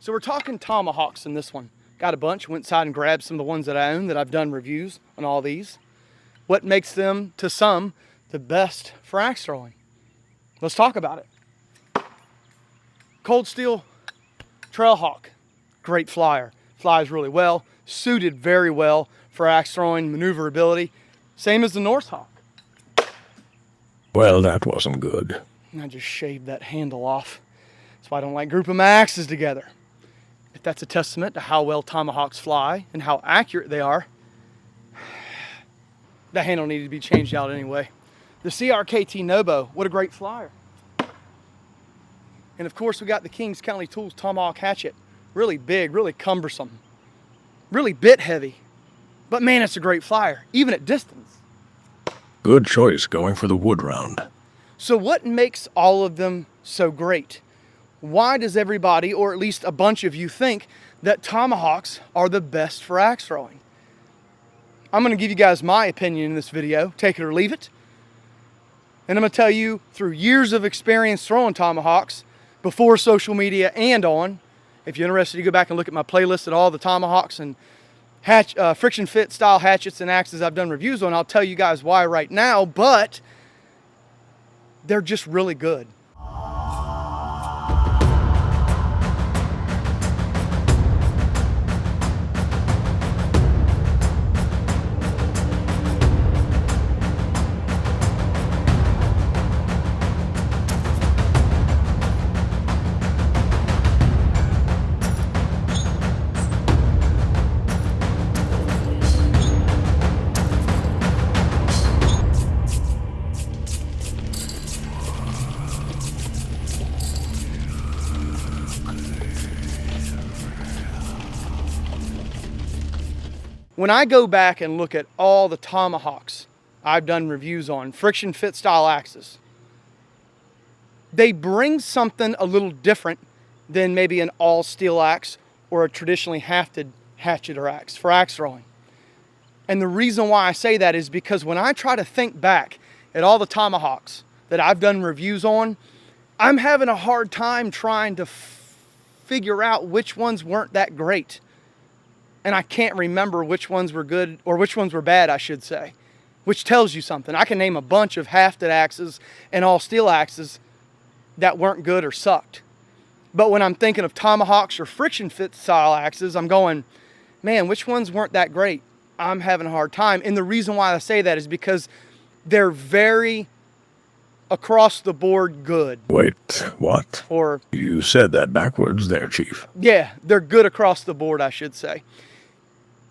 So we're talking Tomahawks in this one. Got a bunch, went inside and grabbed some of the ones that I own that I've done reviews on all these. What makes them, to some, the best for axe throwing? Let's talk about it. Cold steel Trailhawk, great flyer. Flies really well, suited very well for axe throwing, maneuverability. Same as the Northhawk. Well, that wasn't good. I just shaved that handle off. That's why I don't like grouping my axes together. If that's a testament to how well Tomahawks fly and how accurate they are, that handle needed to be changed out anyway. The CRKT Nobo, what a great flyer. And of course we got the Kings County Tools Tomahawk hatchet. Really big, really cumbersome, really bit heavy. But man, it's a great flyer, even at distance. Good choice going for the wood round. So what makes all of them so great? Why does everybody, or at least a bunch of you, think that Tomahawks are the best for axe throwing? I'm going to give you guys my opinion in this video, take it or leave it. And I'm going to tell you, through years of experience throwing Tomahawks, before social media and on, if you're interested, you go back and look at my playlist at all the Tomahawks and friction fit style hatchets and axes I've done reviews on. I'll tell you guys why right now, but they're just really good. When I go back and look at all the Tomahawks I've done reviews on, friction fit style axes, they bring something a little different than maybe an all steel axe or a traditionally hafted hatchet or axe for axe throwing. And the reason why I say that is because when I try to think back at all the Tomahawks that I've done reviews on, I'm having a hard time trying to figure out which ones weren't that great. And I can't remember which ones were good, or which ones were bad, I should say, which tells you something. I can name a bunch of hafted axes and all steel axes that weren't good or sucked. But when I'm thinking of Tomahawks or friction fit style axes, I'm going, man, which ones weren't that great? I'm having a hard time. And the reason why I say that is because they're very across the board good. Wait, what? Or You said that backwards there, Chief. yeah, they're good across the board, I should say.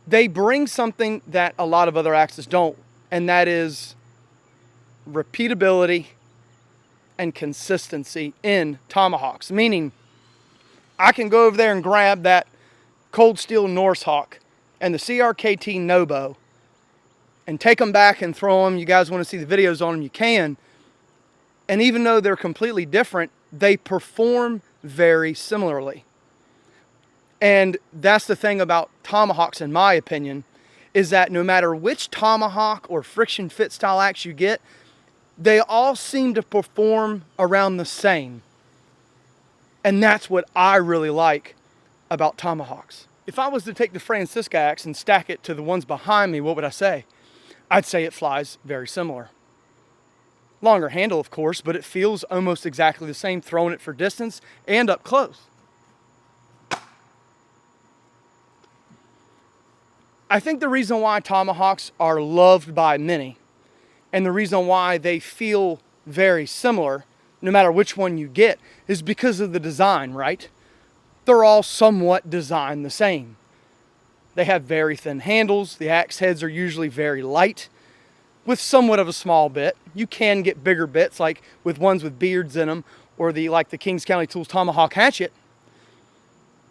They bring something that a lot of other axes don't, and that is repeatability and consistency in Tomahawks. Meaning, I can go over there and grab that cold steel Northhawk and the CRKT Nobo and take them back and throw them. You guys want to see the videos on them, you can. And even though they're completely different, they perform very similarly. And that's the thing about Tomahawks, in my opinion, is that no matter which Tomahawk or friction fit style axe you get, they all seem to perform around the same. And that's what I really like about Tomahawks. If I was to take the Francisca axe and stack it to the ones behind me, what would I say? I'd say it flies very similar. Longer handle, of course, but it feels almost exactly the same throwing it for distance and up close. I think the reason why Tomahawks are loved by many, and the reason why they feel very similar, no matter which one you get, is because of the design, right? They're all somewhat designed the same. They have very thin handles. The axe heads are usually very light, with somewhat of a small bit. You can get bigger bits, like with ones with beards in them, or like the Kings County Tools Tomahawk hatchet.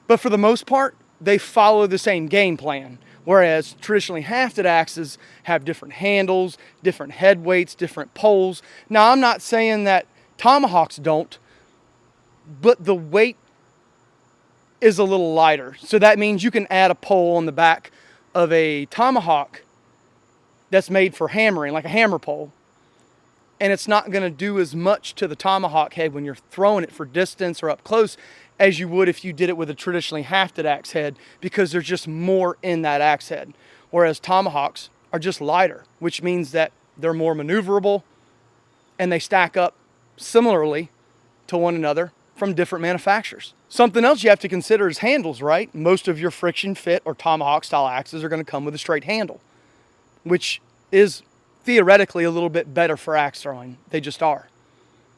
But for the most part, they follow the same game plan. Whereas traditionally hafted axes have different handles, different head weights, different poles. Now, I'm not saying that Tomahawks don't, but the weight is a little lighter. So that means you can add a pole on the back of a Tomahawk that's made for hammering, like a hammer pole. And it's not going to do as much to the Tomahawk head when you're throwing it for distance or up close as you would if you did it with a traditionally hafted axe head, because there's just more in that axe head. Whereas Tomahawks are just lighter, which means that they're more maneuverable and they stack up similarly to one another from different manufacturers. Something else you have to consider is handles, right? Most of your friction fit or Tomahawk style axes are going to come with a straight handle, which is theoretically a little bit better for axe throwing. They just are,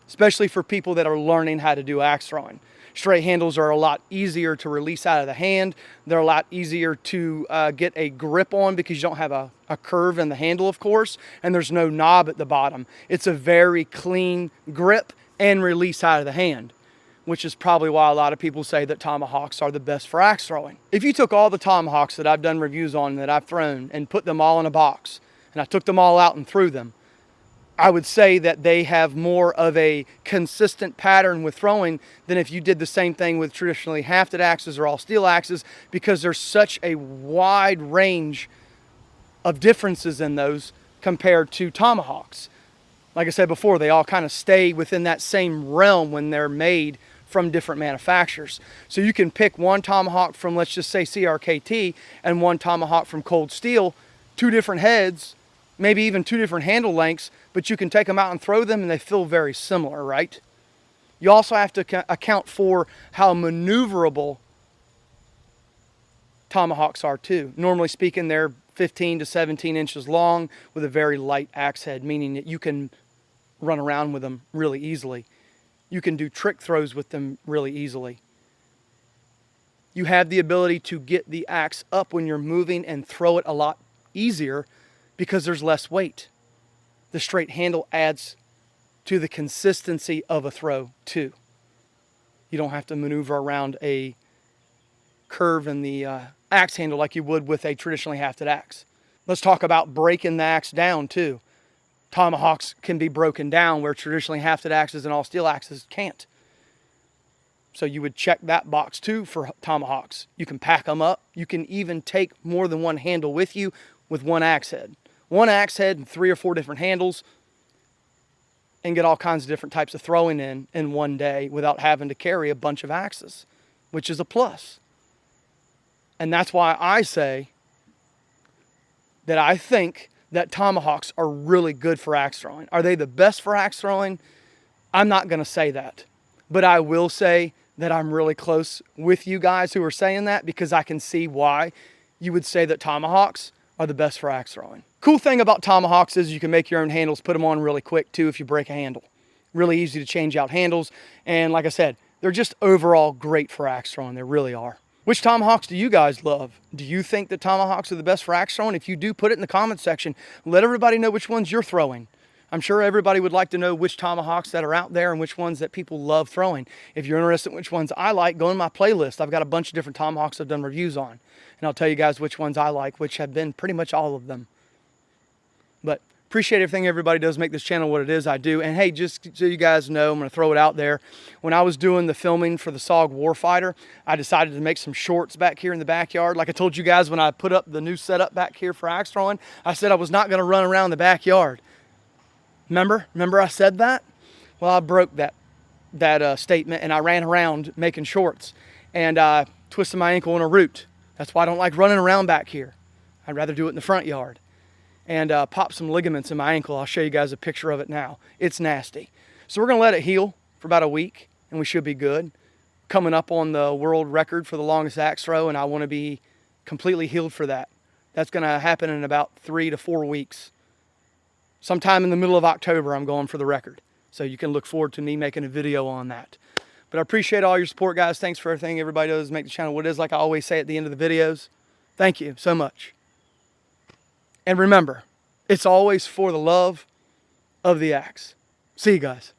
especially for people that are learning how to do axe throwing. Straight handles are a lot easier to release out of the hand. They're a lot easier to get a grip on because you don't have a curve in the handle, of course, and there's no knob at the bottom. It's a very clean grip and release out of the hand, which is probably why a lot of people say that Tomahawks are the best for axe throwing. If you took all the Tomahawks that I've done reviews on, that I've thrown, and put them all in a box, and I took them all out and threw them, I would say that they have more of a consistent pattern with throwing than if you did the same thing with traditionally hafted axes or all steel axes, because there's such a wide range of differences in those compared to Tomahawks. Like I said before, they all kind of stay within that same realm when they're made from different manufacturers. So you can pick one Tomahawk from, let's just say, CRKT, and one Tomahawk from Cold Steel, two different heads, maybe even two different handle lengths, but you can take them out and throw them and they feel very similar, right? You also have to account for how maneuverable Tomahawks are too. Normally speaking, they're 15 to 17 inches long with a very light axe head, meaning that you can run around with them really easily. You can do trick throws with them really easily. You have the ability to get the axe up when you're moving and throw it a lot easier because there's less weight. The straight handle adds to the consistency of a throw too. You don't have to maneuver around a curve in the axe handle like you would with a traditionally hafted axe. Let's talk about breaking the axe down too. Tomahawks can be broken down where traditionally hafted axes and all steel axes can't. So you would check that box too for Tomahawks. You can pack them up. You can even take more than one handle with you with one axe head. One axe head and 3 or 4 different handles, and get all kinds of different types of throwing in one day without having to carry a bunch of axes, which is a plus. And that's why I say that I think that Tomahawks are really good for axe throwing. Are they the best for axe throwing? I'm not going to say that, but I will say that I'm really close with you guys who are saying that, because I can see why you would say that Tomahawks are the best for axe throwing. Cool thing about Tomahawks is you can make your own handles, put them on really quick too if you break a handle. Really easy to change out handles, and like I said, they're just overall great for axe throwing. They really are. Which Tomahawks do you guys love? Do you think that Tomahawks are the best for axe throwing? If you do, put it in the comment section. Let everybody know which ones you're throwing. I'm sure everybody would like to know which Tomahawks that are out there and which ones that people love throwing. If you're interested in which ones I like, go in my playlist. I've got a bunch of different Tomahawks I've done reviews on. And I'll tell you guys which ones I like, which have been pretty much all of them. But appreciate everything everybody does make this channel what it is I do. And hey, just so you guys know, I'm going to throw it out there. When I was doing the filming for the SOG Warfighter, I decided to make some shorts back here in the backyard. Like I told you guys when I put up the new setup back here for axe throwing, I said I was not going to run around the backyard. Remember I said that? Well, I broke that statement, and I ran around making shorts, and I twisted my ankle in a root. That's why I don't like running around back here. I'd rather do it in the front yard. And popped some ligaments in my ankle. I'll show you guys a picture of it now. It's nasty. So we're going to let it heal for about a week, and we should be good. Coming up on the world record for the longest axe throw, and I want to be completely healed for that. That's going to happen in about 3 to 4 weeks. Sometime in the middle of October, I'm going for the record. So you can look forward to me making a video on that. But I appreciate all your support, guys. Thanks for everything everybody does to make the channel what it is, like I always say at the end of the videos. Thank you so much. And remember, it's always for the love of the axe. See you guys.